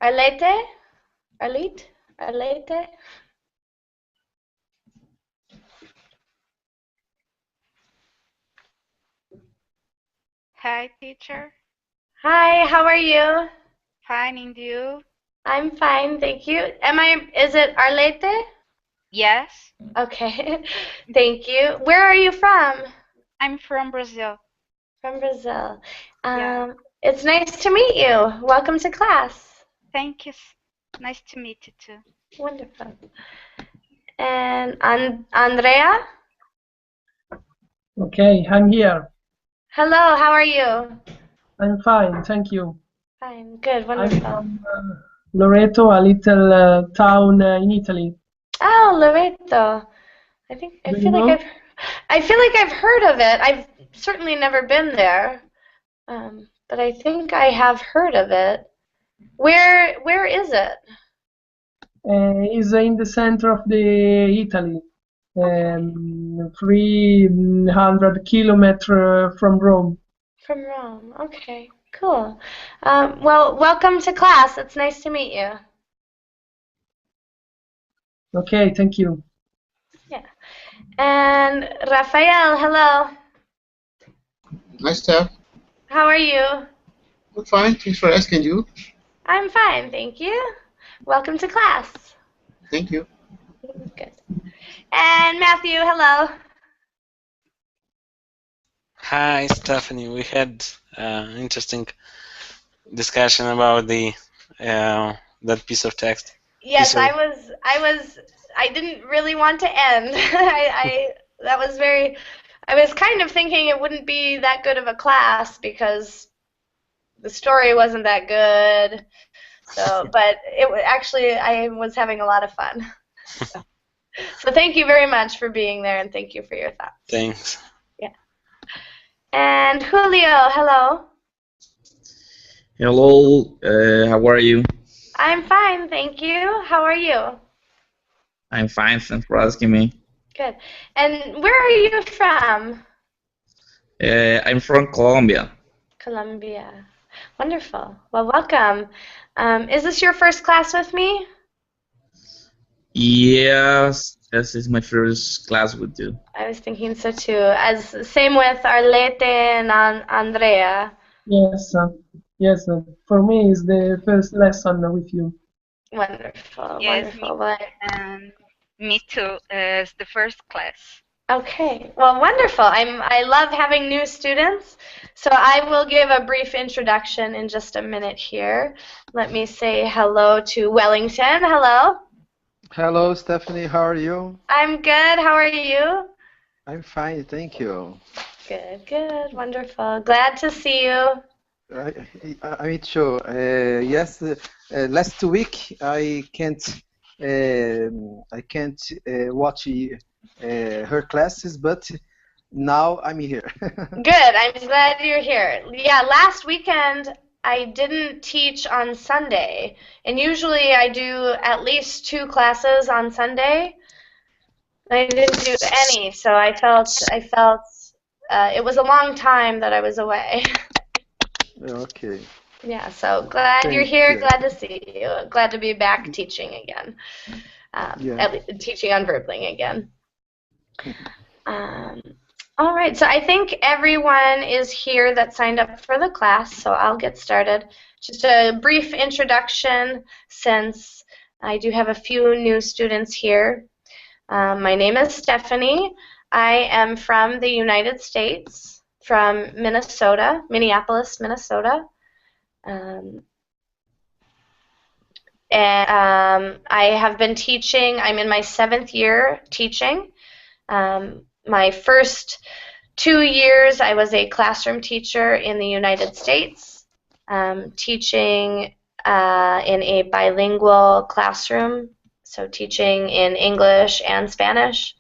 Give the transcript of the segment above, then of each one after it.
Arlete? Arlete? Arlete? Hi, teacher. Hi, how are you? Fine, and you? I'm fine, thank you. Is it Arlete? Yes, Okay, thank you. Where are you from? I'm from Brazil. From Brazil. Yeah, It's nice to meet you. Welcome to class. thank you. Nice to meet you too. Wonderful. And Andrea? Okay, I'm here. Hello, how are you? I'm fine, thank you. Fine, good, I'm wonderful. from Loreto, a little town in Italy. Oh, Loreto. Do you know? I feel like I've heard of it. I've certainly never been there. But I think I have heard of it. Where is it? It's in the center of the Italy, Okay, 300 kilometers from Rome. from Rome. Okay, cool. Well, welcome to class. It's nice to meet you. Okay, thank you. Yeah. And Rafael, hello. Hi, Steph. How are you? I'm fine. Thanks for asking you. I'm fine, thank you. Welcome to class. Thank you. Good. And Matthew, hello. Hi, Stephanie. We had interesting discussion about the that piece of text. Yes, I didn't really want to end. That was very, I was kind of thinking it wouldn't be that good of a class because the story wasn't that good. So, but actually, I was having a lot of fun. So thank you very much for being there and thank you for your thoughts. Thanks. Yeah. And Julio, hello. Hello, how are you? I'm fine, thank you. How are you? I'm fine, thanks for asking me. Good. And where are you from? I'm from Colombia. Colombia. Wonderful. Well, welcome. Is this your first class with me? Yes, this is my first class with you. I was thinking so too. Same with Arlete and Andrea. Yes, yes. For me, it's the first lesson with you. Wonderful, Yes, wonderful. Well, and me too. It's the first class. okay. Well, wonderful. I love having new students. So I will give a brief introduction in just a minute here. Let me say hello to Wellington. Hello. Hello, Stephanie. How are you? I'm good. How are you? I'm fine, thank you. Good, good. Wonderful. Glad to see you. Me too. Yes, last week I can't watch her classes, but now I'm here. Good. I'm glad you're here. Yeah, last weekend I didn't teach on Sunday, and usually I do at least 2 classes on Sunday. I didn't do any, so I felt it was a long time that I was away. Okay, Yeah, so glad you're thank here. you. Glad to see you. Glad to be back teaching again. Yeah. At least teaching on Verbling again. Um, all right, so I think everyone is here that signed up for the class, so I'll get started. Just a brief introduction since I do have a few new students here. My name is Stephanie. I am from the United States, from Minnesota, Minneapolis, Minnesota. And I have been teaching. I'm in my 7th year teaching. My first 2 years, I was a classroom teacher in the United States, teaching in a bilingual classroom, so teaching in English and Spanish.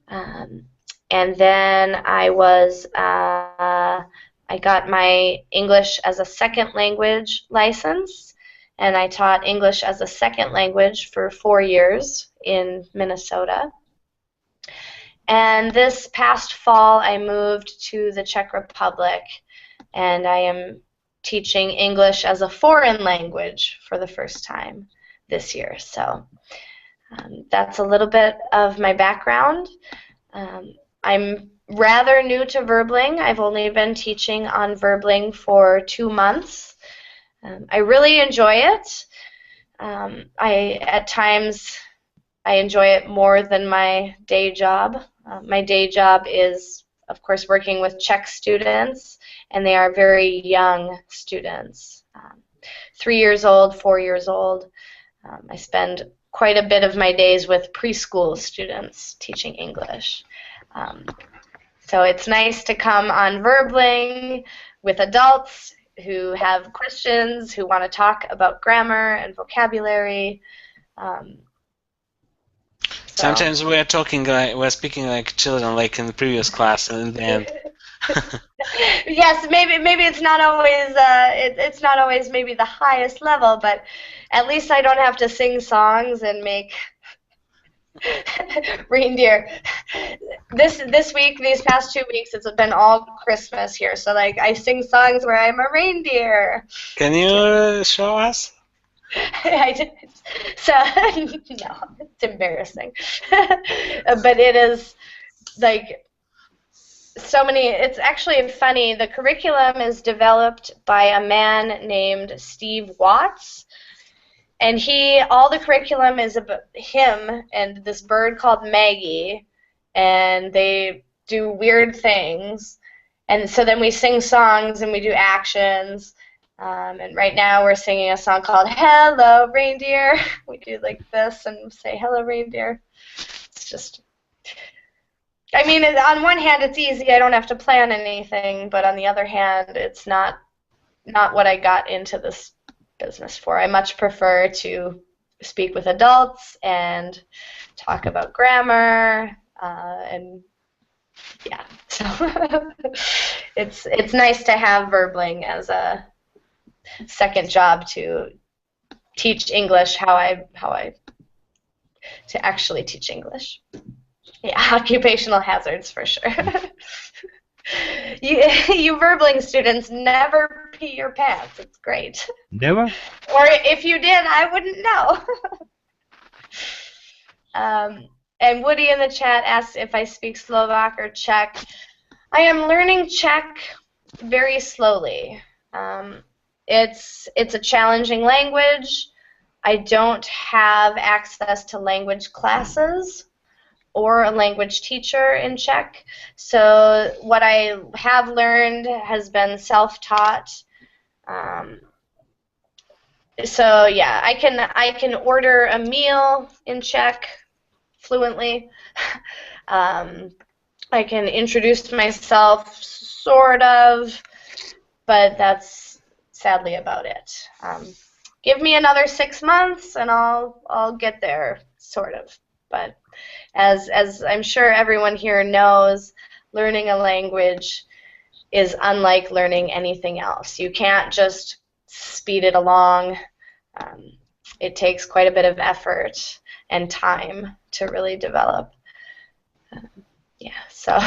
And then I got my English as a second language license, and I taught English as a second language for 4 years in Minnesota. And this past fall, I moved to the Czech Republic, and I am teaching English as a foreign language for the first time this year. So that's a little bit of my background. I'm rather new to Verbling. I've only been teaching on Verbling for 2 months. I really enjoy it. At times I enjoy it more than my day job. My day job is, of course, working with Czech students, and they are very young students, 3 years old, 4 years old. I spend quite a bit of my days with preschool students teaching English. So it's nice to come on Verbling with adults who have questions, who want to talk about grammar and vocabulary. Sometimes we're speaking like children, like in the previous class, and in the end. Yes, maybe it's not always it's not always maybe the highest level, but at least I don't have to sing songs and make reindeer. This week, these past 2 weeks, it's been all Christmas here, so like I sing songs where I'm a reindeer. Can you show us? I did. So no, it's embarrassing. But it is like so many. It's actually funny. The curriculum is developed by a man named Steve Watts, and all the curriculum is about him and this bird called Maggie, and they do weird things, and so then we sing songs and we do actions. And right now we're singing a song called Hello Reindeer. We do like this and say Hello Reindeer. It's just, I mean, on one hand it's easy, I don't have to plan anything, but on the other hand it's not what I got into this business for. I much prefer to speak with adults and talk about grammar, and yeah, so it's nice to have Verbling as a second job to teach English how I to actually teach English. Yeah, occupational hazards for sure. You Verbling students never pee your pants. It's great. Never? Or if you did, I wouldn't know. And Woody in the chat asked if I speak Slovak or Czech. I am learning Czech very slowly. It's a challenging language. I don't have access to language classes or a language teacher in Czech. So what I have learned has been self-taught. So yeah, I can order a meal in Czech fluently. I can introduce myself, sort of, but that's sadly about it. Give me another 6 months and I'll get there, sort of. But as I'm sure everyone here knows, learning a language is unlike learning anything else. You can't just speed it along. It takes quite a bit of effort and time to really develop. Yeah, so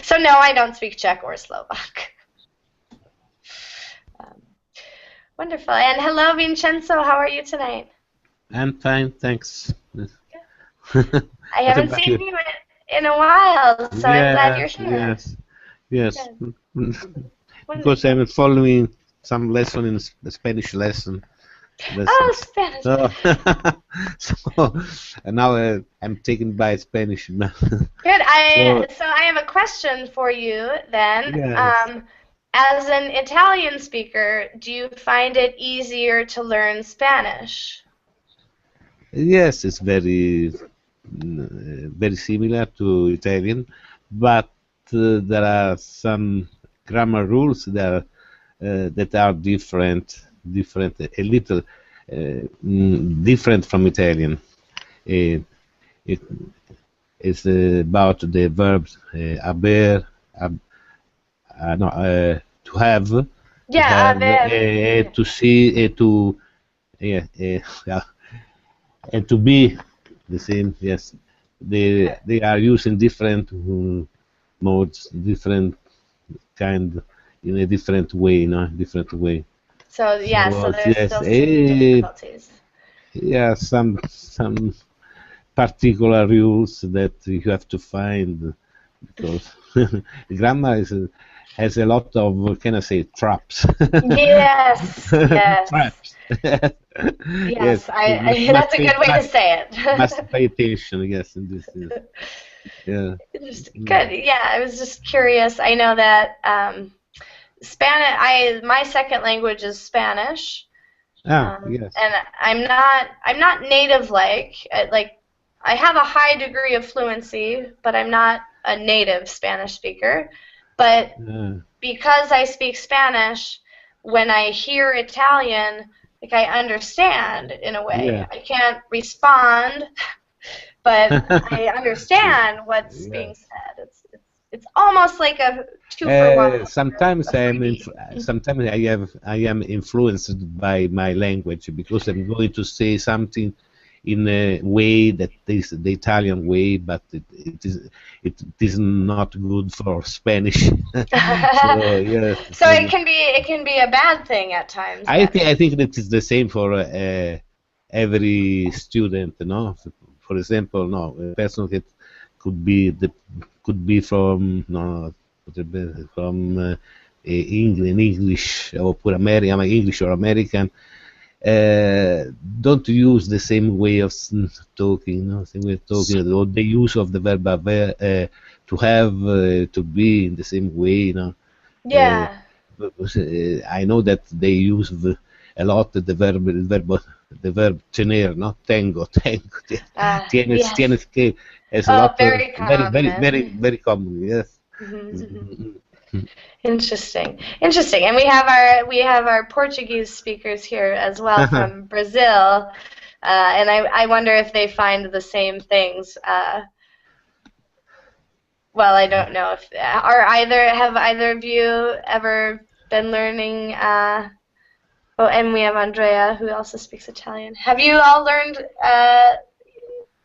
so no, I don't speak Czech or Slovak. Wonderful. And hello, Vincenzo. How are you tonight? I'm fine, thanks. I haven't seen you in a while, so I'm glad you're here. Yes. Because I'm following some lesson in the Spanish lesson. Oh, Spanish. So and now I'm taken by Spanish. Good. So I have a question for you then. Yes. As an Italian speaker, do you find it easier to learn Spanish? Yes, it's very similar to Italian, but there are some grammar rules that are different, a little different from Italian. It's about the verbs haber, to have, to see, and to be the same. Yes, they are used in different modes, different kind. in a different way, no, different way. So yeah, so So there's yes, still some difficulties. yeah, some particular rules that you have to find because grammar has a lot of, what can I say, traps. Yes, yes, Traps. yes. Yes, you That's a good way to say it. must pay attention. Yes, in this. Yeah. Interesting. Good. Yeah, I was just curious. I know that my second language is Spanish. Yes. And I'm not native like I have a high degree of fluency, but I'm not a native Spanish speaker. But because I speak Spanish, when I hear Italian, like I understand in a way. Yeah. I can't respond, but I understand what's being said. It's almost like a 2-for-1. Sometimes a freebie. sometimes I am influenced by my language because I'm going to say something in a way that is the Italian way, but it is not good for Spanish. So yes. So it can be a bad thing at times. I think that is the same for every student. No, for example, no, a person that could be from English or pure American, English or American. Don't use the same way of talking, no? Same way of talking, or the use of the verb to have, to be in the same way, no? Yeah. I know that they use a lot the verb tener, no? Tengo. Tienes que. It's a lot very of, common. very common. Yes. Interesting. And we have our Portuguese speakers here as well from Brazil, and I wonder if they find the same things. Well, I don't know if have either of you ever been learning. Oh, and we have Andrea, who also speaks Italian. Have you all learned?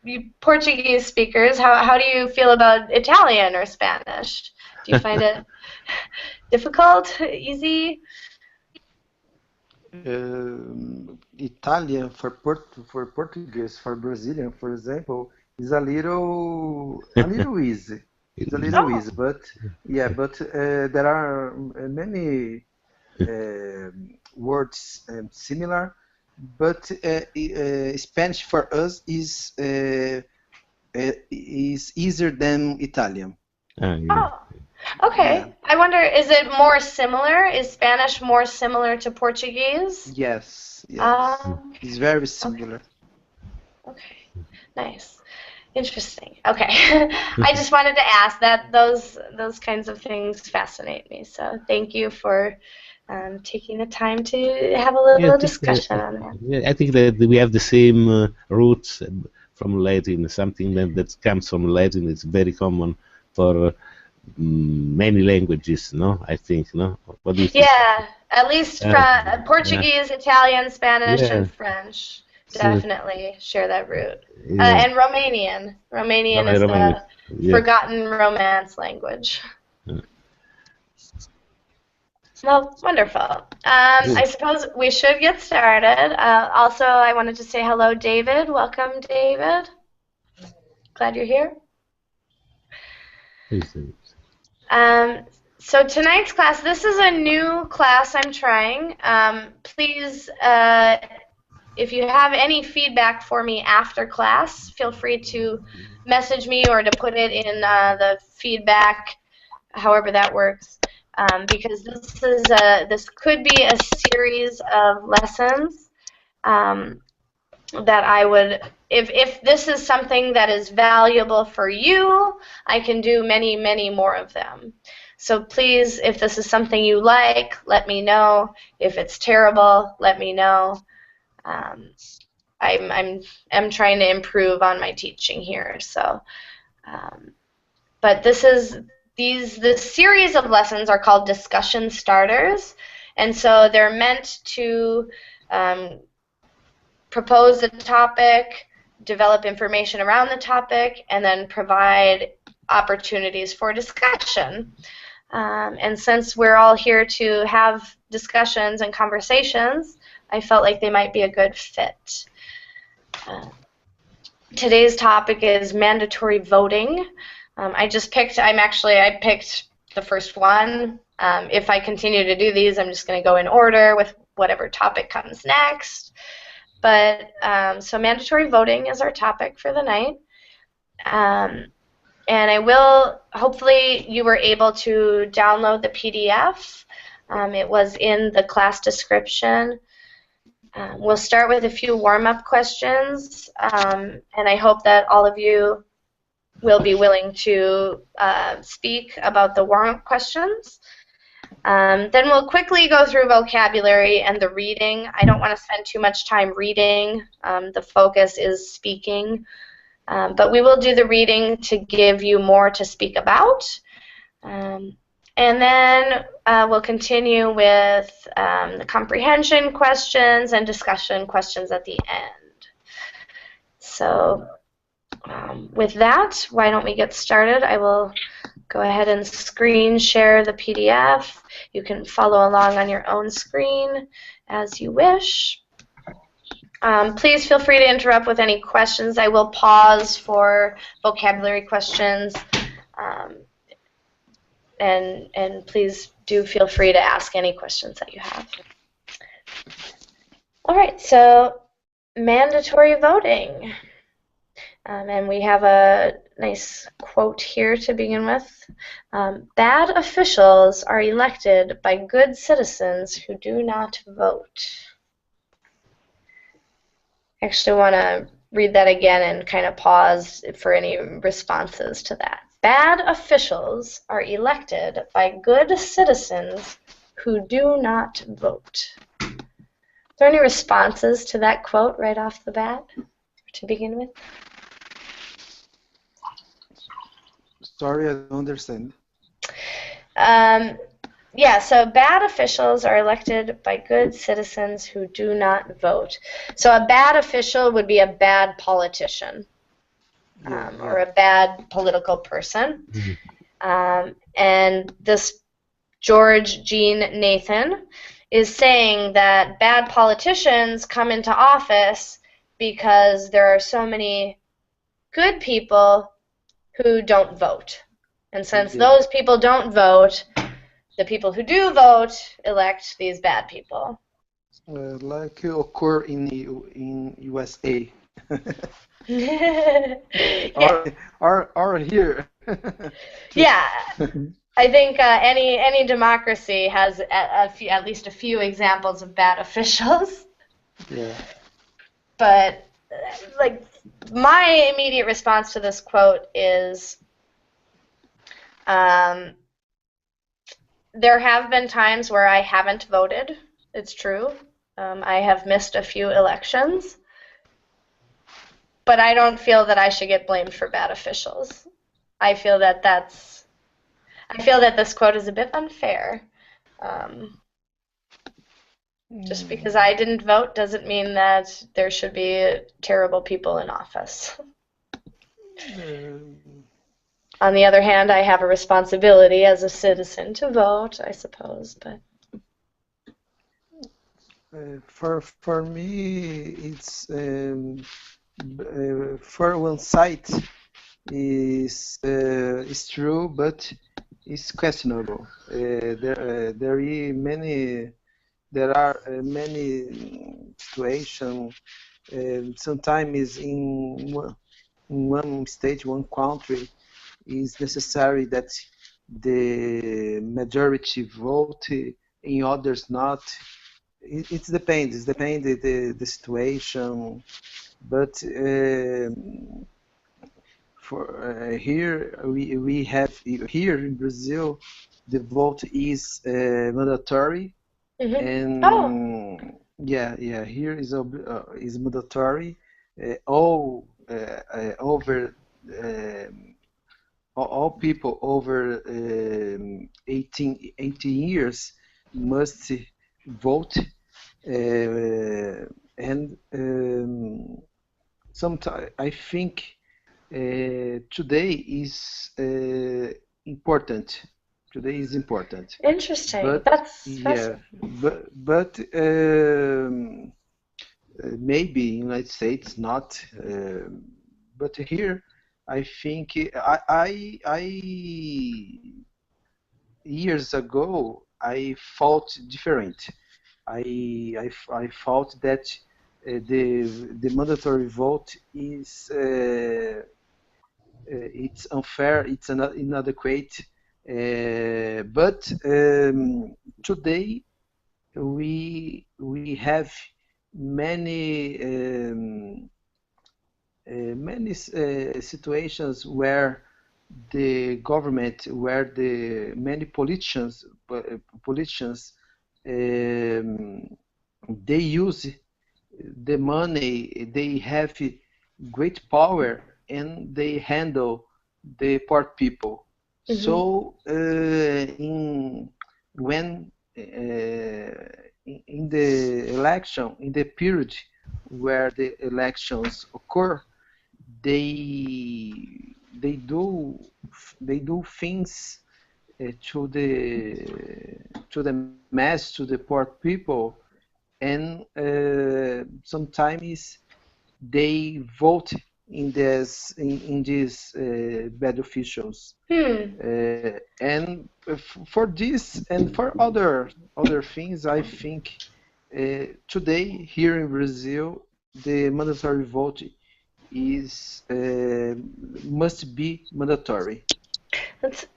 You Portuguese speakers, how do you feel about Italian or Spanish? Do you find it difficult, easy? Italian for Portuguese, for Brazilian, for example, is a little easy. It's a little easy, but there are many words similar. But Spanish for us is easier than Italian. Yeah. Oh, okay. Yeah. I wonder, is it more similar? Is Spanish more similar to Portuguese? Yes. It's very similar. Okay. Nice. Interesting. Okay. I just wanted to ask that those kinds of things fascinate me. So thank you for taking the time to have a little discussion on that. Yeah, I think that we have the same roots from Latin. Something that comes from Latin is very common for many languages, no? I think, no? What do you think? Yeah, at least from Portuguese, Italian, Spanish, and French definitely share that root. And Romanian. Romanian is the forgotten Romance language. Well, wonderful. I suppose we should get started. Also, I wanted to say hello, David. Welcome, David. Glad you're here. So tonight's class, this is a new class I'm trying. Please, if you have any feedback for me after class, feel free to message me or to put it in the feedback, however that works. Because this could be a series of lessons that I would, if this is something that is valuable for you, I can do many, many more of them. So please, if this is something you like, let me know. If it's terrible, let me know. I'm trying to improve on my teaching here. So, but the series of lessons are called discussion starters, and so they're meant to propose a topic, develop information around the topic, and then provide opportunities for discussion. And since we're all here to have discussions and conversations, I felt like they might be a good fit. Today's topic is mandatory voting. I picked the first one. If I continue to do these, I'm just going to go in order with whatever topic comes next. But so mandatory voting is our topic for the night. And hopefully you were able to download the PDF. It was in the class description. We'll start with a few warm-up questions, and I hope that all of you will be willing to speak about the warm-up questions. Then we'll quickly go through vocabulary and the reading. I don't want to spend too much time reading. The focus is speaking. But we will do the reading to give you more to speak about. And then we'll continue with the comprehension questions and discussion questions at the end. So with that, why don't we get started? I will go ahead and screen share the PDF. You can follow along on your own screen as you wish. Please feel free to interrupt with any questions. I will pause for vocabulary questions. And please do feel free to ask any questions that you have. All right, so mandatory voting. And we have a nice quote here to begin with. Bad officials are elected by good citizens who do not vote. I actually want to read that again and kind of pause for any responses to that. Bad officials are elected by good citizens who do not vote. Are there any responses to that quote right off the bat to begin with? Sorry, I don't understand. Yeah, so bad officials are elected by good citizens who do not vote. So a bad official would be a bad politician. Or a bad political person. And this George Jean Nathan is saying that bad politicians come into office because there are so many good people who don't vote. And since those people don't vote, the people who do vote elect these bad people. Like occur in USA. Yeah. Or here. Yeah, I think any democracy has at least a few examples of bad officials. Yeah. But like my immediate response to this quote is, there have been times where I haven't voted. It's true. I have missed a few elections. But I don't feel that I should get blamed for bad officials. I feel that this quote is a bit unfair. Just because I didn't vote doesn't mean that there should be terrible people in office. On the other hand, I have a responsibility as a citizen to vote, I suppose. But for me, it's for one side is true, but it's questionable. There are many situations. Sometimes in one state, one country, is necessary that the majority vote, in others not. It depends. It depends the situation. But for here we have here in Brazil, the vote is mandatory, and here is mandatory. All people over 18 years must vote, and sometimes I think today is important Today is important. Interesting. But That's yeah, but maybe United States not. But here, I think I years ago I thought different. I thought that the mandatory vote is it's unfair, it's inadequate. But today we have many many situations where the government, where the many politicians they use the money, they have great power, and they handle the poor people. So when in the election, in the period where the elections occur, they do things to the mass, to the poor people, and sometimes they vote in these bad officials. And for this and for other things, I think today here in Brazil the mandatory vote is must be mandatory.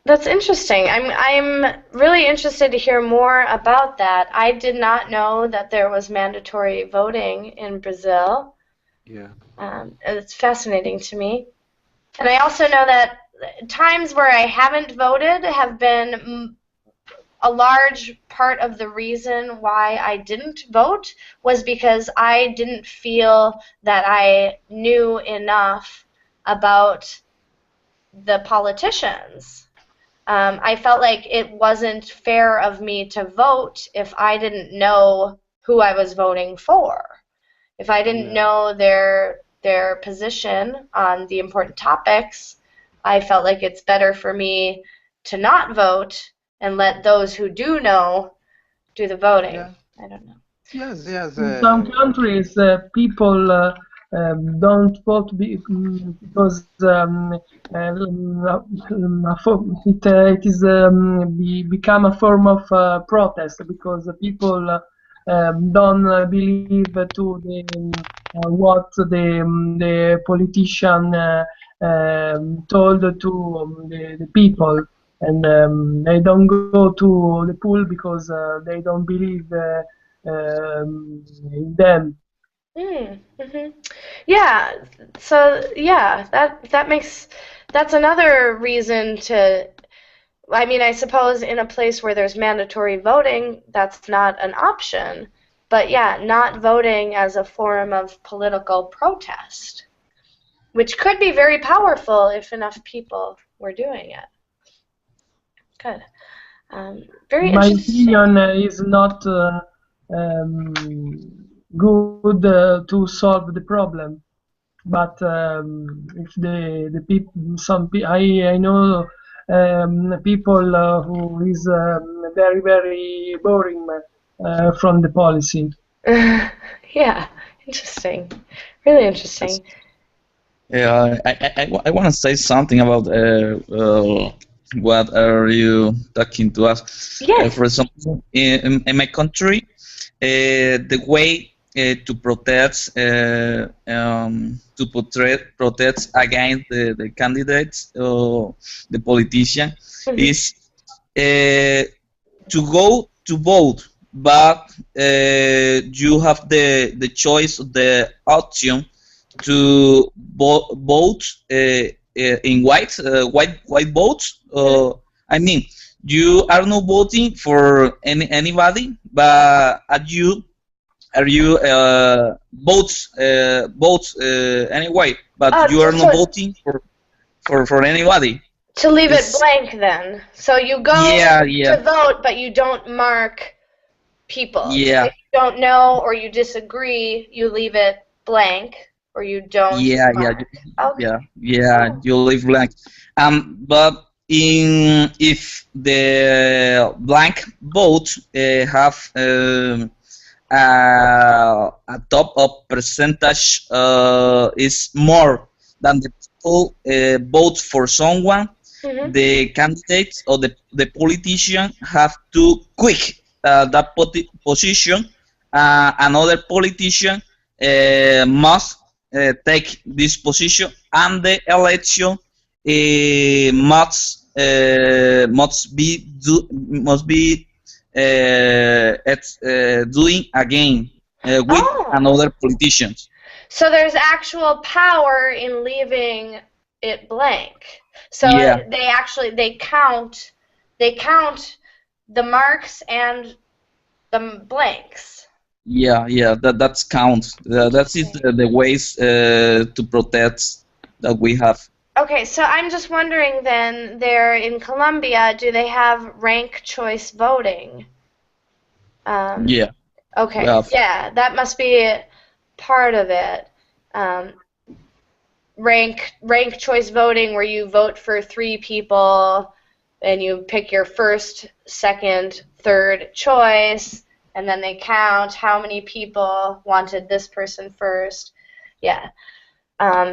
That's interesting. I'm really interested to hear more about that. I did not know that there was mandatory voting in Brazil. Yeah. It's fascinating to me. And I also know that times where I haven't voted have been a large part of the reason why I didn't vote was because I didn't feel that I knew enough about the politicians. I felt like it wasn't fair of me to vote if I didn't know who I was voting for. If I didn't know their position on the important topics, I felt like it's better for me to not vote and let those who do know do the voting. Yeah. I don't know. Yes, yes. In some countries, people don't vote because it is become a form of protest, because people don't believe to what the politician told to the people, and they don't go to the pool because they don't believe in them. Yeah. So yeah, that's another reason to. I mean, I suppose in a place where there's mandatory voting, that's not an option. But yeah, not voting as a form of political protest, which could be very powerful if enough people were doing it. Good. Very My interesting. opinion is not good to solve the problem, but if the people, I know people who is very boring from the policy. Yeah, interesting. Really interesting. Yeah, I want to say something about what are you talking to us? Yes. For example, in my country, the way to protest against the candidates or the politician is to go to vote, but you have the choice, the option to vote in white votes. I mean, you are not voting for anybody, but are you votes anyway? But you are not voting for anybody. To leave it blank, then. So you go to vote, but you don't mark people. Yeah. If you don't know or you disagree, you leave it blank, or you don't. Yeah. You leave blank. But if the blank vote have a top of percentage is more than the people vote for someone, the candidate or the politician have to quit that position. Another politician must take this position, and the election must be doing again with another politicians. So there's actual power in leaving it blank. So Yeah. they count the marks and the blanks. Yeah, that's count. That's it, the ways to protect that we have. Okay, so I'm just wondering then, there in Colombia, do they have rank choice voting? Yeah. Okay, Well, yeah, that must be part of it. Rank choice voting, where you vote for 3 people, and you pick your first, second, third choice, and then they count how many people wanted this person first. Yeah.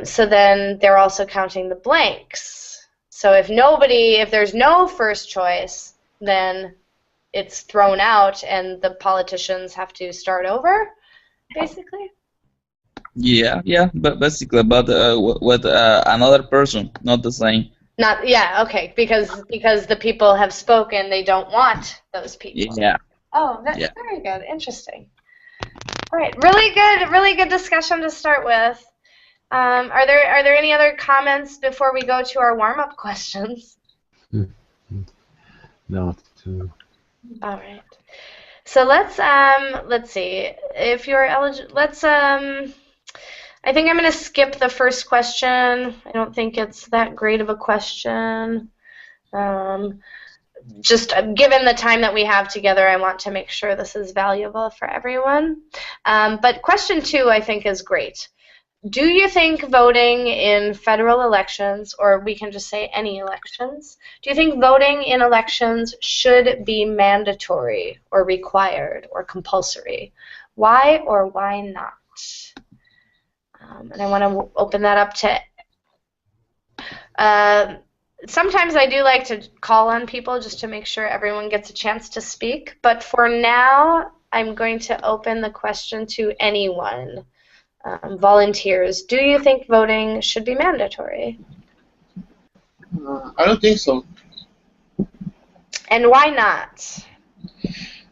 So then they're also counting the blanks. So if there's no first choice, then it's thrown out and the politicians have to start over, basically? Yeah, but basically, but with another person, not the same. Okay, because the people have spoken, they don't want those people. Yeah. Oh, that's very good. Interesting. All right, really good discussion to start with. Are there any other comments before we go to our warm-up questions? Not to. All right. So let's see. If you're eligible, I think I'm going to skip the first question. I don't think it's that great of a question. Just given the time that we have together, I want to make sure this is valuable for everyone. But question 2, I think, is great. Do you think voting in federal elections, or we can just say any elections, do you think voting in elections should be mandatory or required or compulsory? Why or why not? And I want to open that up to... sometimes I do like to call on people just to make sure everyone gets a chance to speak, but for now, I'm going to open the question to anyone. Volunteers, do you think voting should be mandatory? I don't think so. And why not?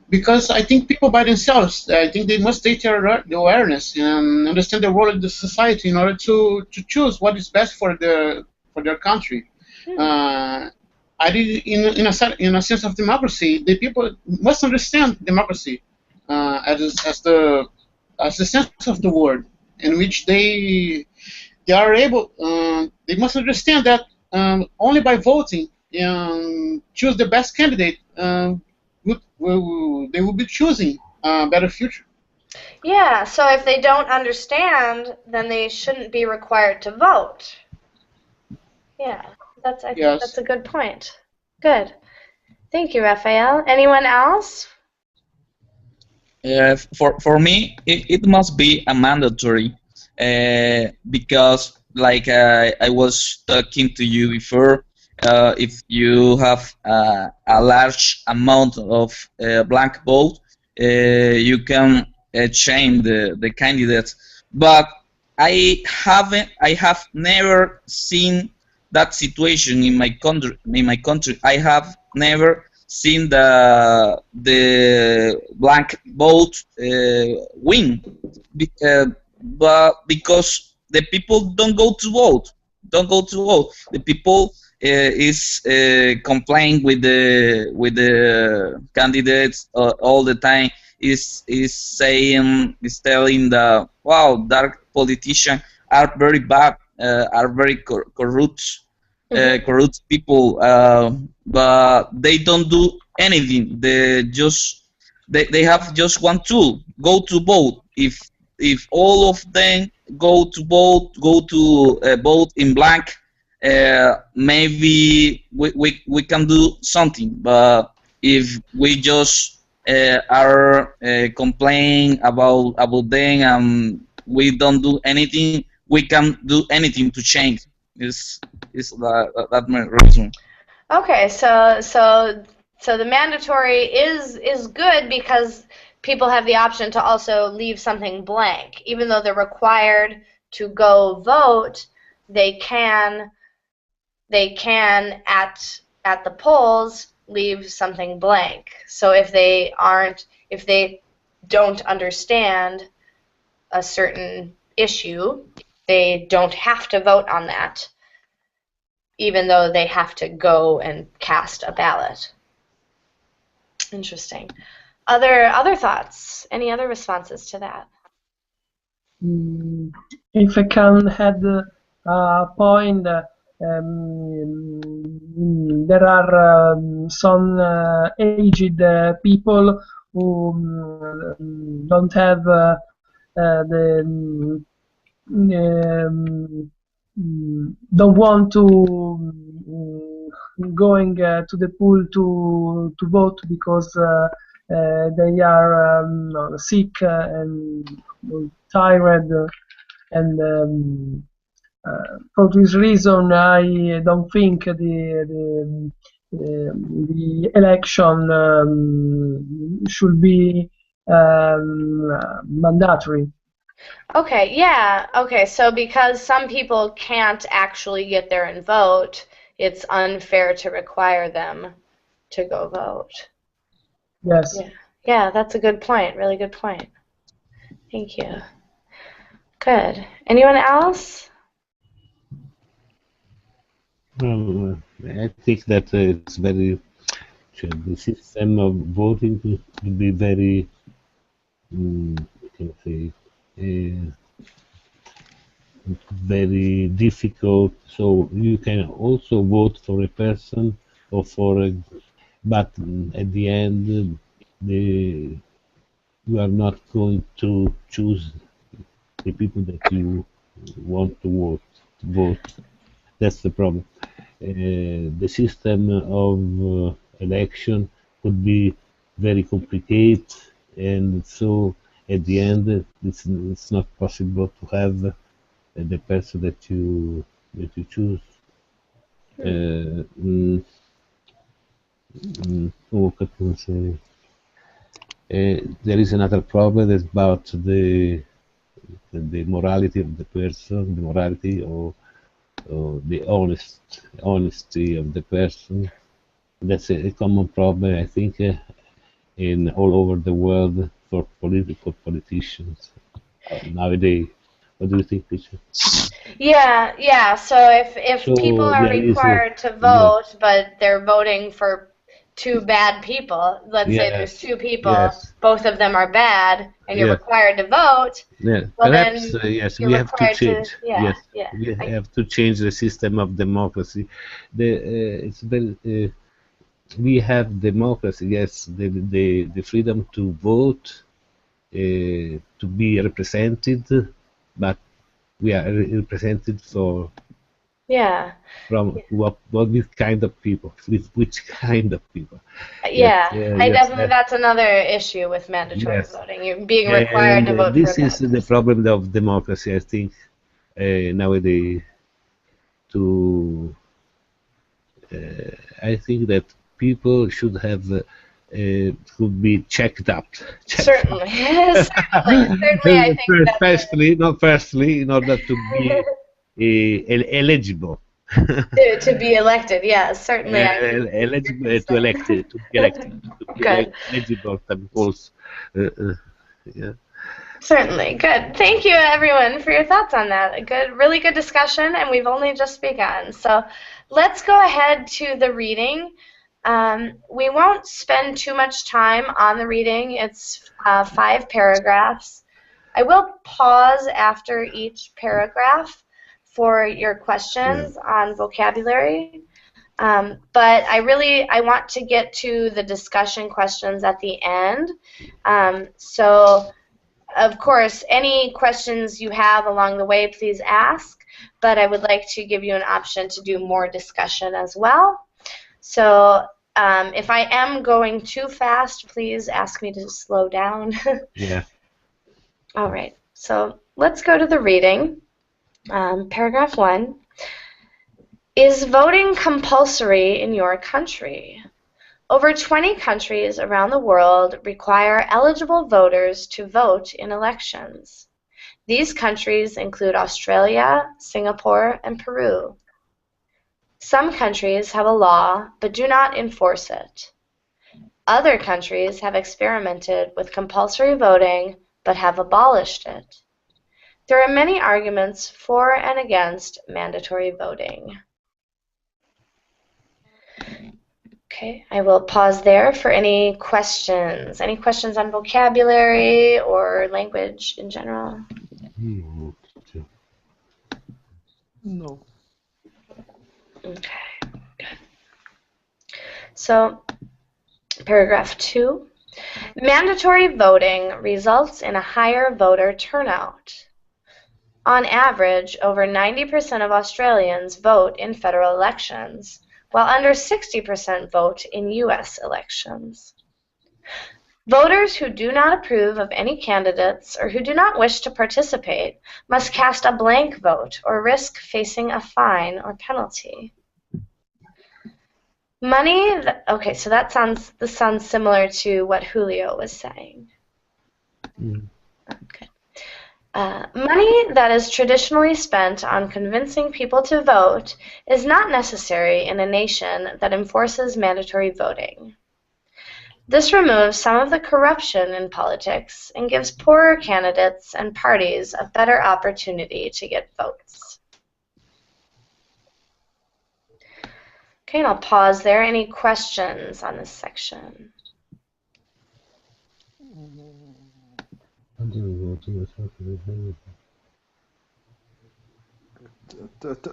Because I think people by themselves, I think they must take their awareness and understand the role of the society in order to choose what is best for their country. I did in a sense of democracy, the people must understand democracy as the sense of the word, in which they are able. They must understand that only by voting and choose the best candidate, they will be choosing a better future. Yeah. So if they don't understand, then they shouldn't be required to vote. Yeah. I think that's a good point. Good. Thank you, Rafael. Anyone else? For me, it must be a mandatory because, like I was talking to you before, if you have a large amount of blank vote, you can change the candidates. But I have never seen that situation in my country. I have never seen the blank vote win, but because the people don't go to vote. The people is complaining with the candidates all the time. Is telling the that politicians are very bad, are very corrupt. Corrupt people, but they don't do anything. They have just one tool: go to vote. If all of them go to vote in blank, maybe we can do something. But if we just are complaining about them and we don't do anything, we can do anything to change. Is that my reason? Okay, so the mandatory is good because people have the option to also leave something blank. Even though they're required to go vote, they can at the polls leave something blank. So if they don't understand a certain issue, they don't have to vote on that, even though they have to go and cast a ballot. Interesting. Other thoughts? Any other responses to that? If I can add a point, there are some aged people who don't have don't want to going to the pool to vote because they are sick and tired, and for this reason I don't think the election should be mandatory. Okay, yeah. Okay, so because some people can't actually get there and vote, it's unfair to require them to go vote. Yes. Yeah, that's a good point. Really good point. Thank you. Good. Anyone else? I think that it's very the system of voting will be very I can say very difficult. So you can also vote for a person or for a, but at the end you are not going to choose the people that you want to vote. That's the problem. The system of election could be very complicated, and so at the end it's not possible to have the person that you choose. What can I say? There is another problem about the morality of the person, the morality or the honesty of the person. That's a common problem, I think, in all over the world for politicians nowadays. What do you think, Richard? Yeah. So if people are required to vote, but they're voting for two bad people, let's say there's two people, both of them are bad, and you're required to vote. Yeah, well, perhaps then yes, we have to change. Yeah, we have to change the system of democracy. It's very. We have democracy, yes, the freedom to vote, to be represented, but we are represented from what kind of people, with which kind of people. Definitely that's another issue with mandatory voting. You're being required to vote this for a is the problem of democracy, I think, nowadays. I think that people should have could be checked up. Certainly, I think firstly, in order to be eligible. to be elected, certainly. Eligible to be elected, to be eligible also. Certainly, good. Thank you, everyone, for your thoughts on that. Really good discussion, and we've only just begun. So let's go ahead to the reading. We won't spend too much time on the reading. It's 5 paragraphs. I will pause after each paragraph for your questions on vocabulary, but I want to get to the discussion questions at the end. So of course, any questions you have along the way, please ask, but I would like to give you an option to do more discussion as well. So if I am going too fast, please ask me to slow down. Yeah. All right, so let's go to the reading. Paragraph 1. Is voting compulsory in your country? Over 20 countries around the world require eligible voters to vote in elections. These countries include Australia, Singapore, and Peru. Some countries have a law but do not enforce it. Other countries have experimented with compulsory voting but have abolished it. There are many arguments for and against mandatory voting. Okay, I will pause there for any questions. Any questions on vocabulary or language in general? No. Okay, good. So, paragraph 2. Mandatory voting results in a higher voter turnout. On average, over 90% of Australians vote in federal elections, while under 60% vote in U.S. elections. Voters who do not approve of any candidates or who do not wish to participate must cast a blank vote or risk facing a fine or penalty. Okay, so this sounds similar to what Julio was saying. Okay. Money that is traditionally spent on convincing people to vote is not necessary in a nation that enforces mandatory voting. This removes some of the corruption in politics and gives poorer candidates and parties a better opportunity to get votes. Okay, and I'll pause there. Any questions on this section?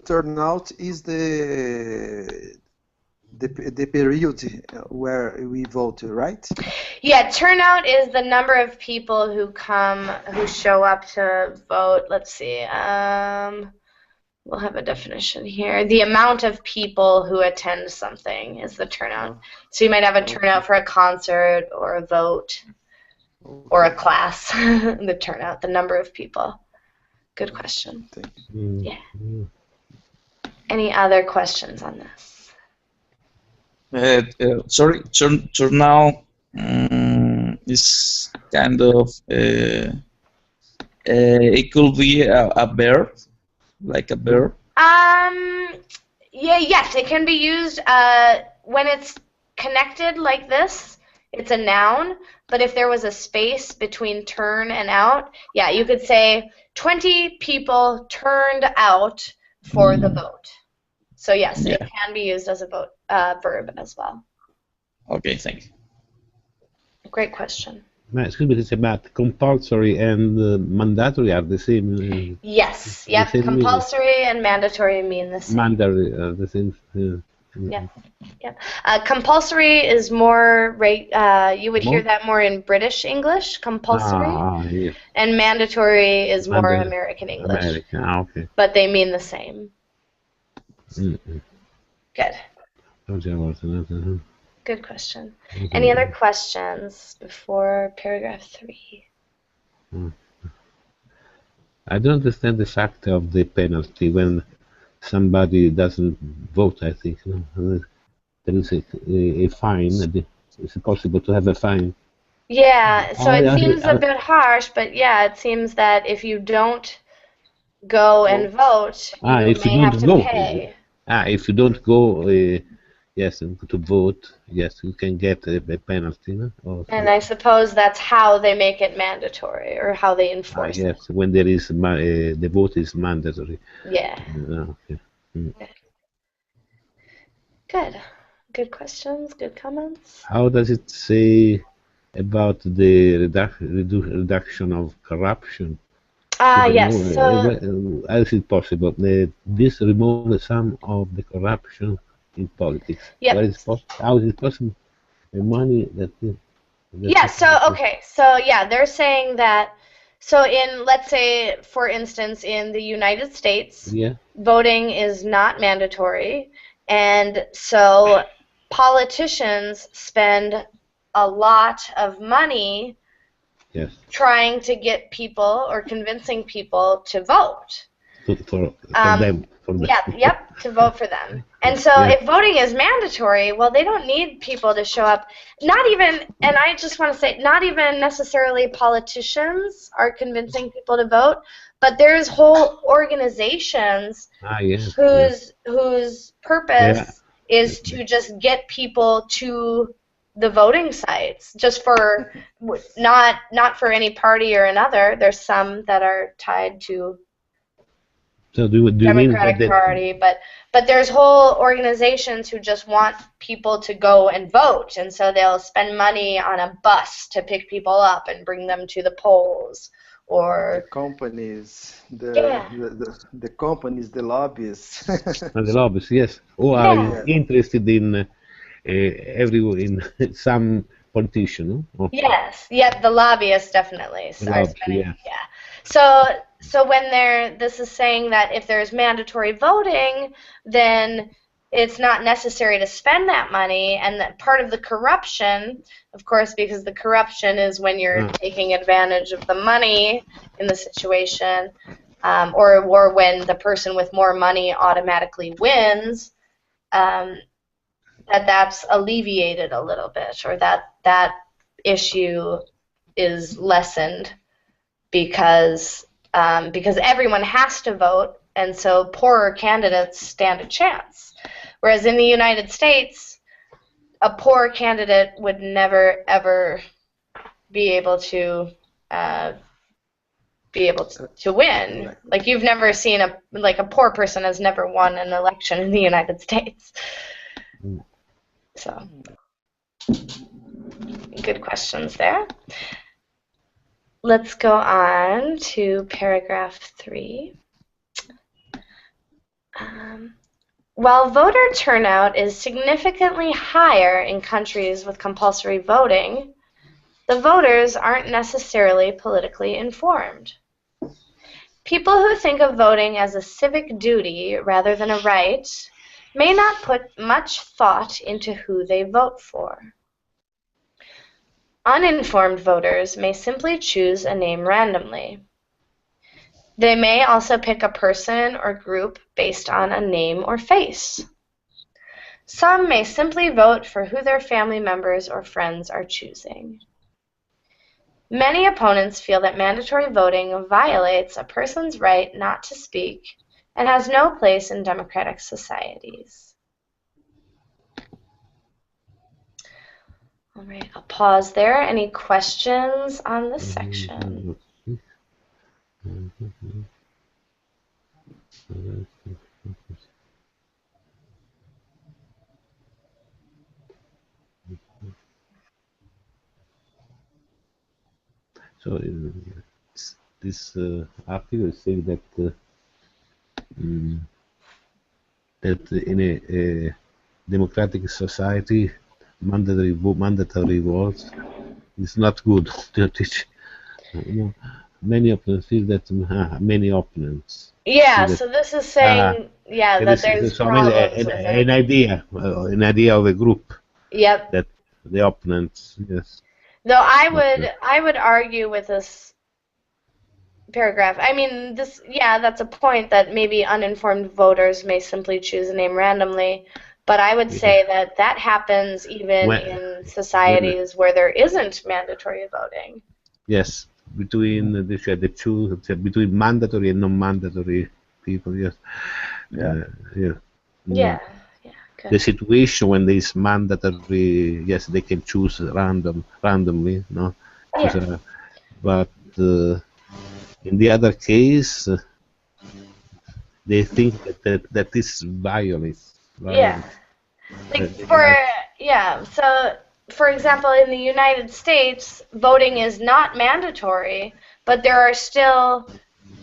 Turnout is the period where we vote, right? Yeah, turnout is the number of people who show up to vote. Let's see. We'll have a definition here. The amount of people who attend something is the turnout. So you might have a turnout for a concert or a vote or a class. The turnout, the number of people. Good question. Thank you. Yeah. Any other questions on this? Sorry, turnout is kind of it could be a verb, like a verb. Yeah, yes, it can be used when it's connected like this. It's a noun, but if there was a space between turn and out, yeah, you could say 20 people turned out for the vote. So yes, it can be used as a verb as well. Okay, thank you. Great question. Excuse me, it's about compulsory and mandatory are the same. Yes, yep. Compulsory and mandatory mean the same. Mandatory are the same. Yep. Yep. Compulsory is more you would hear that more in British English, compulsory. Yeah. And mandatory is more American English. American, okay. But they mean the same. Good. Good question. Any other questions before paragraph 3? I don't understand the fact of the penalty when somebody doesn't vote, I think. There is a fine. Is it possible to have a fine? Yeah, so it seems a bit harsh, but yeah, it seems that if you don't go and vote, you may have to pay. If you don't go, yes, to vote, yes, you can get a penalty. No? And I suppose that's how they make it mandatory, or how they enforce it. Yes, when there is the vote is mandatory. Yeah. Okay. Good. Good questions, good comments. How does it say about the reduction of corruption? Yes. How is it possible? This removes some of the corruption in politics. Yep. How is it possible? The money that. Yeah. So okay. So yeah, they're saying that So in, let's say, for instance, in the United States, Yeah. voting is not mandatory, and so politicians spend a lot of money Yes. trying to get people or convincing people to vote. For Um, them. For them. Yeah, yep, to vote for them. And so Yeah. if voting is mandatory, well, they don't need people to show up. Not even, and I just want to say, not even necessarily politicians are convincing people to vote, but there's whole organizations Yes. whose purpose is to just get people to the voting sites, just for not for any party or another. There's some that are tied to So do you mean Democratic that Party, but there's whole organizations who just want people to go and vote, and so they'll spend money on a bus to pick people up and bring them to the polls, The or companies, Yeah. the companies, the lobbyists. the lobbyists, yes, who Yeah. are interested in in some politician, no? Or- yes, yeah, the lobbyists definitely are Lobbyists, spending, yeah. So when this is saying that if there's mandatory voting, then it's not necessary to spend that money, and that part of the corruption, of course, because the corruption is when you're taking advantage of the money in the situation, or when the person with more money automatically wins, that's alleviated a little bit, or that issue is lessened because everyone has to vote, and so poorer candidates stand a chance. Whereas in the United States, a poor candidate would never ever be able to win. Right. Like, you've never seen a poor person has never won an election in the United States. So, good questions there. Let's go on to paragraph 3. While voter turnout is significantly higher in countries with compulsory voting, the voters aren't necessarily politically informed. People who think of voting as a civic duty rather than a right may not put much thought into who they vote for. Uninformed voters may simply choose a name randomly. They may also pick a person or group based on a name or face. Some may simply vote for who their family members or friends are choosing. Many opponents feel that mandatory voting violates a person's right not to speak and has no place in democratic societies. All right, I'll pause there. Any questions on this section? So this article is saying that that in a democratic society, mandatory votes is not good to teach. Many opponents feel that many opponents. Yeah, see that- so this is saying, that this there's is I mean, problems with it. an idea of a group Yep. that the opponents, yes. Though I would argue with this paragraph. I mean, that's a point that maybe uninformed voters may simply choose a name randomly, but I would say that happens even in societies where there isn't mandatory voting. Yes, between the two, between mandatory and non-mandatory people, yes. Yeah. Yeah, good. The situation when there is mandatory, yes, they can choose randomly, no? Yeah. But in the other case, they think that is violence. Yeah. So for example, in the United States, voting is not mandatory, but there are still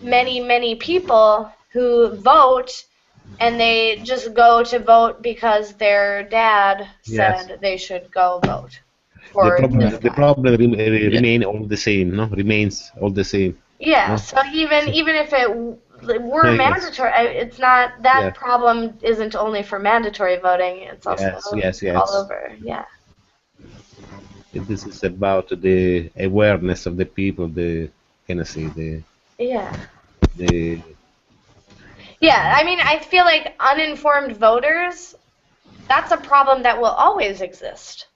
many, many people who vote, and they just go to vote because their dad said they should go vote. The problem remain all the same, no? Remains all the same. Yeah, No? so even if it were Yes, mandatory, it's not that yes, problem isn't only for mandatory voting, it's also yes, yes, all yes. over. Yeah. This is about the awareness of the people, the, can I say, Yeah. the, Yeah, I mean, I feel like uninformed voters, that's a problem that will always exist.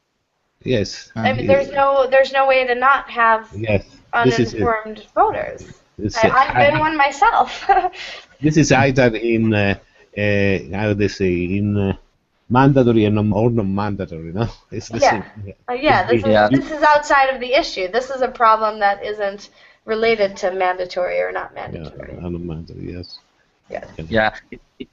yes, I mean, there's no way to not have yes. This is it. uninformed voters. It's, I've been one myself. this is either in, how they say, in mandatory and or non-mandatory, no? It's the same. Yeah, It's Yeah. this is outside of the issue. This is a problem that isn't related to mandatory or not yeah, mandatory. non-mandatory, yes. Yeah. Yeah,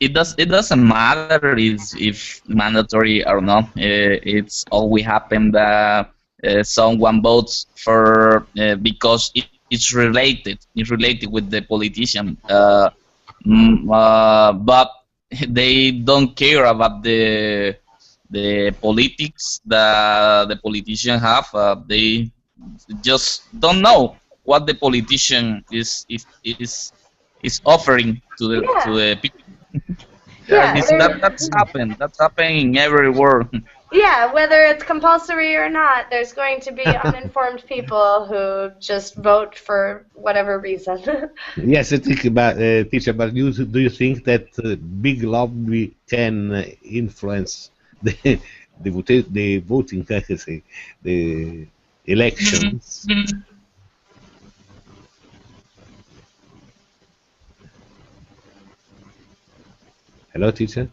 it doesn't matter if mandatory or not. It's always happen that someone votes for because it's related. It's related with the politician, but they don't care about the politics that the politician have. They just don't know what the politician is offering to the people. Yeah, That's happening everywhere. yeah, whether it's compulsory or not, there's going to be uninformed people who just vote for whatever reason. Yes, I think about teacher. But do you think that big lobby can influence the voting, I can say, the elections? Hello, teacher.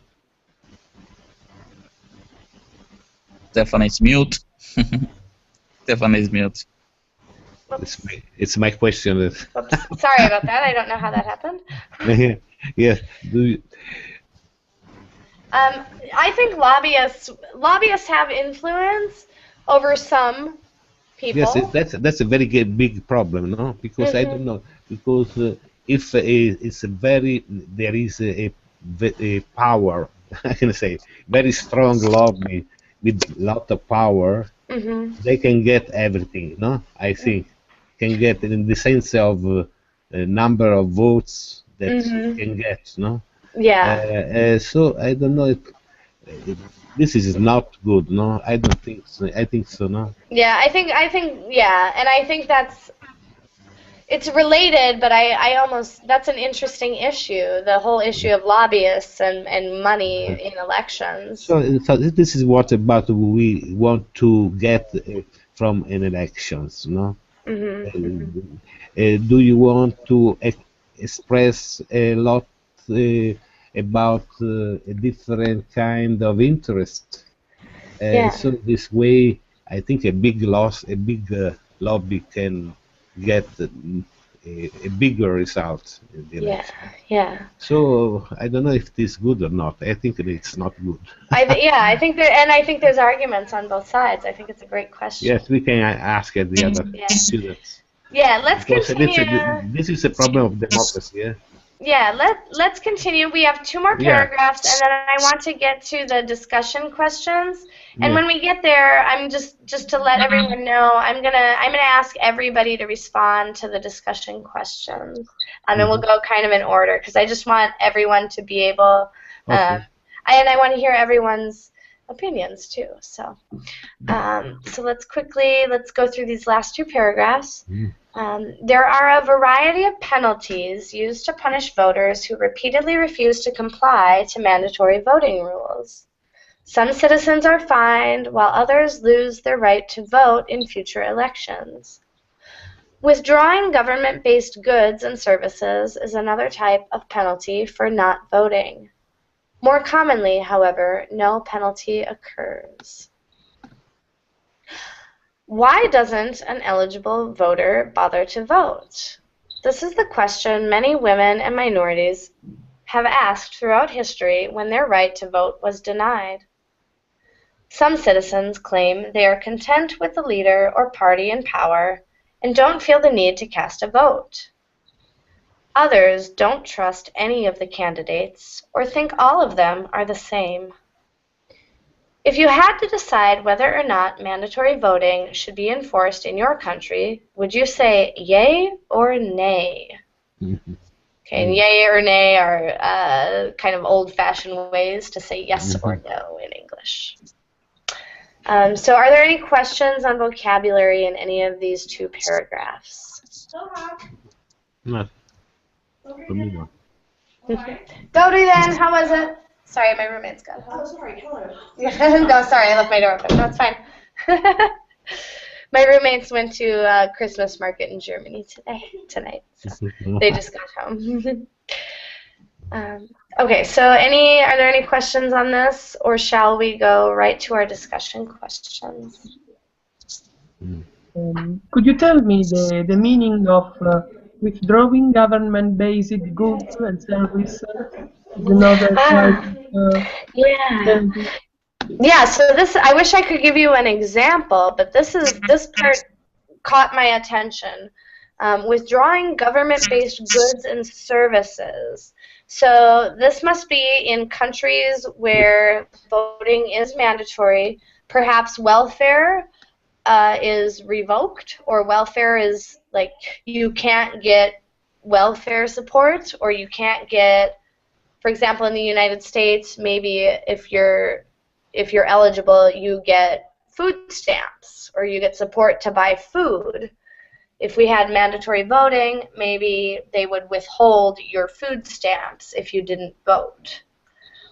Stefan is mute. Stefan is mute. It's my question. Oops, sorry about that. I don't know how that happened. Yeah. Do you, I think lobbyists have influence over some people. yes, that's a very big problem, no? Because I don't know. Because if it's a very there is a power, I can say, very strong lobby with lot of power, they can get everything, no? I think can get in the sense of number of votes that you can get, no? Yeah. So I don't know if this is not good, no? I don't think so. I think so, no? Yeah, I think, yeah, and I think it's related, but that's an interesting issue, the whole issue of lobbyists and money in elections. So this is what about we want to get from an elections, no? Do you want to express a lot about a different kind of interest? So this way, I think a big lobby can get a bigger result in the election. Yeah. So I don't know if this is good or not. I think it's not good. I think there's arguments on both sides. I think it's a great question. Yes, we can ask at the other students. Yeah, let's Because continue. this is a problem of democracy. Yeah. Yeah, let's continue. We have two more paragraphs, and then I want to get to the discussion questions. And when we get there, I'm just to let everyone know, I'm gonna ask everybody to respond to the discussion questions, and then we'll go kind of in order because I just want everyone to be able, and I want to hear everyone's opinions too. So, so let's go through these last two paragraphs. There are a variety of penalties used to punish voters who repeatedly refuse to comply to mandatory voting rules. Some citizens are fined, while others lose their right to vote in future elections. Withdrawing government-based goods and services is another type of penalty for not voting. More commonly, however, no penalty occurs. Why doesn't an eligible voter bother to vote? This is the question many women and minorities have asked throughout history when their right to vote was denied. Some citizens claim they are content with the leader or party in power and don't feel the need to cast a vote. Others don't trust any of the candidates or think all of them are the same. If you had to decide whether or not mandatory voting should be enforced in your country, would you say yay or nay? Okay, and yay or nay are kind of old-fashioned ways to say yes or no in English. So are there any questions on vocabulary in any of these two paragraphs? No. For me, no. Dodie then, how was it? Sorry, my roommate's got home. Oh, sorry. Hello. No, sorry, I left my door open. No, it's fine. My roommates went to Christmas market in Germany tonight. So they just got home. Okay, so are there any questions on this, or shall we go right to our discussion questions? Could you tell me the meaning of withdrawing government-based goods and services? Another Yeah, so this, I wish I could give you an example, but this part caught my attention. Withdrawing government-based goods and services. So this must be in countries where voting is mandatory. Perhaps welfare is revoked, or welfare is like you can't get welfare support, or you can't get, for example, in the United States, maybe if you're eligible, you get food stamps or you get support to buy food. If we had mandatory voting, maybe they would withhold your food stamps if you didn't vote.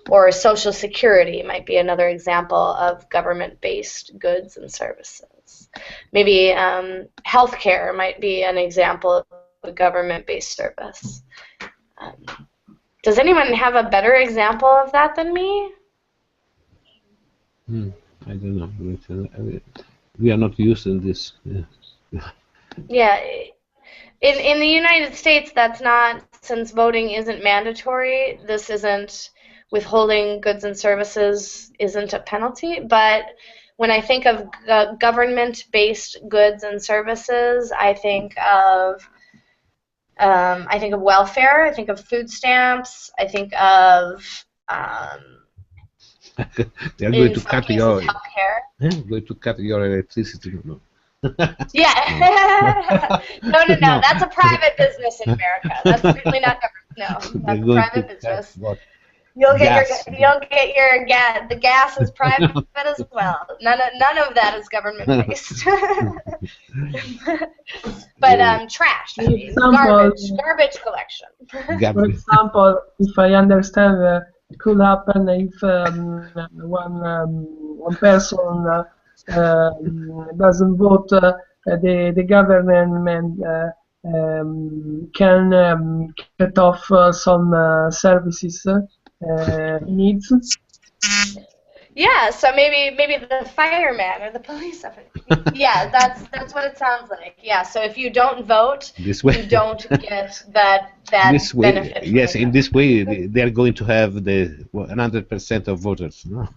Or Social Security might be another example of government-based goods and services. Maybe healthcare might be an example of a government-based service. Does anyone have a better example of that than me? I don't know. We are not using this. Yeah. In the United States, that's not, since voting isn't mandatory, this isn't, withholding goods and services isn't a penalty. But when I think of government-based goods and services, I think of welfare, I think of food stamps, I think of They are going to cut your healthcare. going to cut your electricity. No. Yeah. No, that's a private business in America. That's certainly not government. No, that's a private business. You'll get your gas. The gas is private as well. None of that is government based. But trash. I mean, garbage collection. For example, if I understand, it could happen if one person doesn't vote, the government can cut off some services needs. Yeah, so maybe the fireman or the police officer. Yeah, that's what it sounds like. Yeah, so if you don't vote, you don't get that this way, benefit. Yes, in this way they are going to have the 100% of voters. No?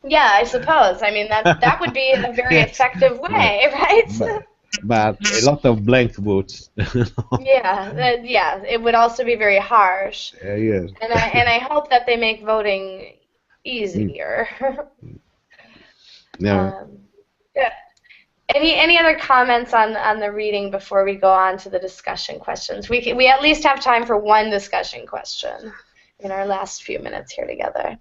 Yeah, I suppose. I mean, that would be a very effective way, right? But a lot of blank votes. Yeah, it would also be very harsh. Yes. And I hope that they make voting easier. Yeah. Yeah. Any other comments on the reading before we go on to the discussion questions? We at least have time for one discussion question in our last few minutes here together.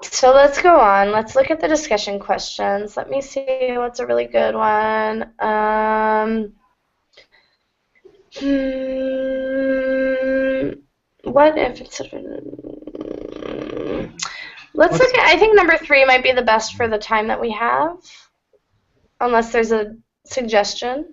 So let's go on. Let's look at the discussion questions. Let me see what's a really good one. What if it's... Let's look at... I think number 3 might be the best for the time that we have. Unless there's a suggestion.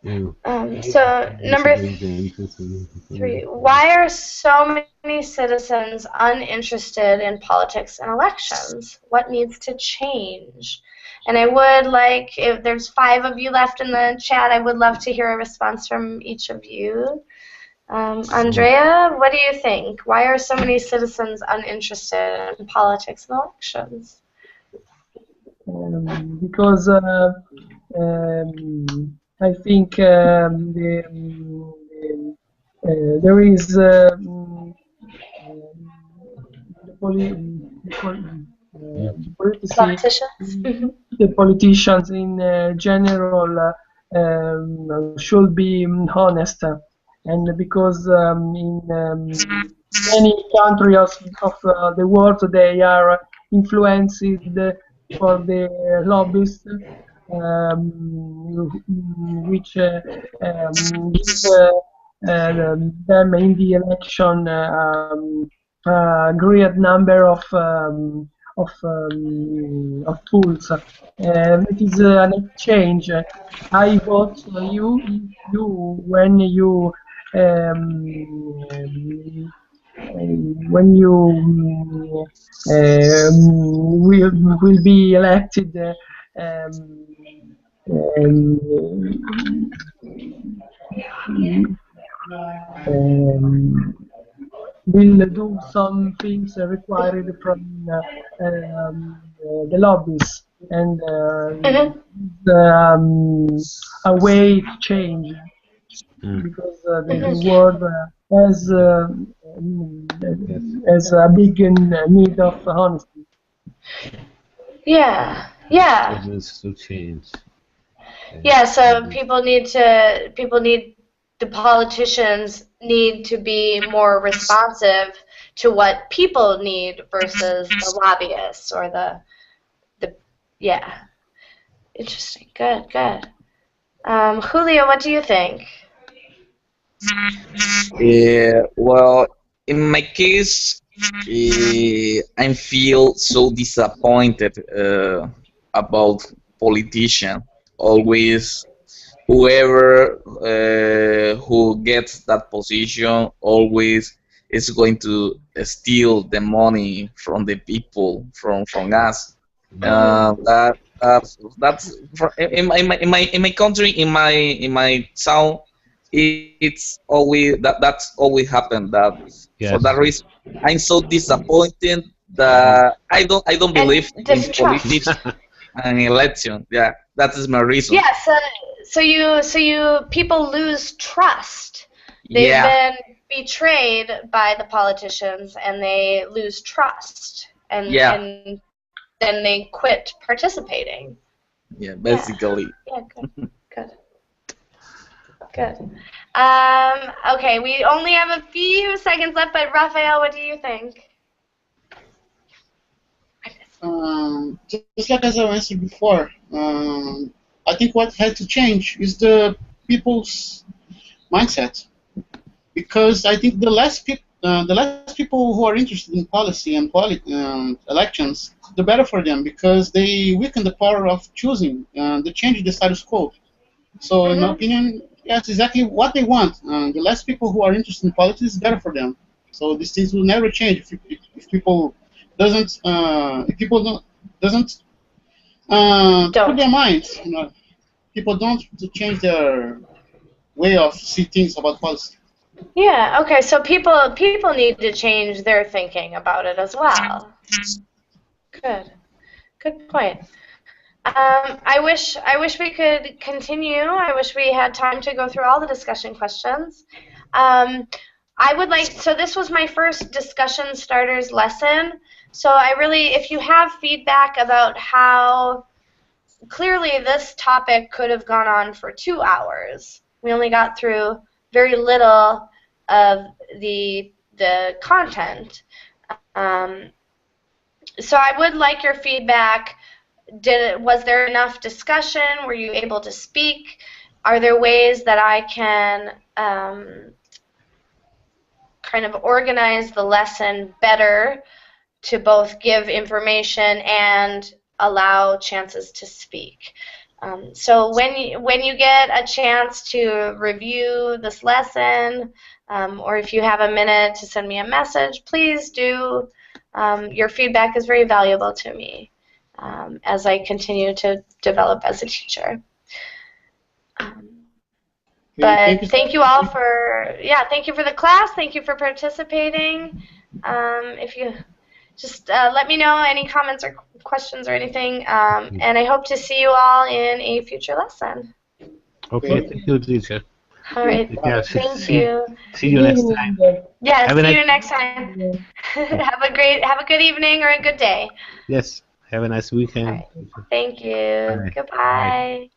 So number 3, why are so many citizens uninterested in politics and elections? What needs to change? And I would like, if there's 5 of you left in the chat, I would love to hear a response from each of you. Andrea, what do you think? Why are so many citizens uninterested in politics and elections? Because I think there is Politicians. the politicians in general should be honest, and because in many countries of the world they are influenced for the lobbyists, which give them in the election a great number of tools. It is an exchange. I vote you when you will be elected. Will do some things required from the lobbies, and a way to change, because the world has a big need of honesty. Yeah. It needs to change. Yeah, so the politicians need to be more responsive to what people need versus the lobbyists or the yeah. Interesting. Good. Julio, what do you think? Well, in my case, I feel so disappointed about politicians. Always, whoever who gets that position always is going to steal the money from the people, from us. That's in my country, in my town. It's always that's always happened. That for Yes. that reason, I'm so disappointed that I don't believe in distrust. politics and election. Yeah, that is my reason. Yeah, so you people lose trust. They've Yeah. been betrayed by the politicians, and they lose trust, and Yeah. and then they quit participating. Yeah, basically. Yeah, good. Okay, we only have a few seconds left, but Raphael, what do you think? Just like as I answered before, I think what had to change is the people's mindset, because I think the less people who are interested in policy and elections, the better for them, because they weaken the power of choosing, the change the status quo. So, in my opinion, that's exactly what they want. The less people who are interested in politics, is better for them. So these things will never change if people doesn't put their minds. People don't change their way of see things about policy. Yeah. Okay. So people need to change their thinking about it as well. Good point. I wish we could continue. I wish we had time to go through all the discussion questions. I would like, so this was my first discussion starters lesson. So if you have feedback about how clearly this topic could have gone on for 2 hours. We only got through very little of the content. So I would like your feedback. Was there enough discussion? Were you able to speak? Are there ways that I can kind of organize the lesson better to both give information and allow chances to speak? So when you get a chance to review this lesson, or if you have a minute to send me a message, please do. Your feedback is very valuable to me as I continue to develop as a teacher. But thank you all for, thank you for the class. Thank you for participating. If you just let me know any comments or questions or anything, and I hope to see you all in a future lesson. Okay, thank you, teacher. All right. Yeah, Thank you. see you next time. Yes, Have a see nice- you next time. have a good evening or a good day. Yes, have a nice weekend. All right. Thank you. Bye. Goodbye.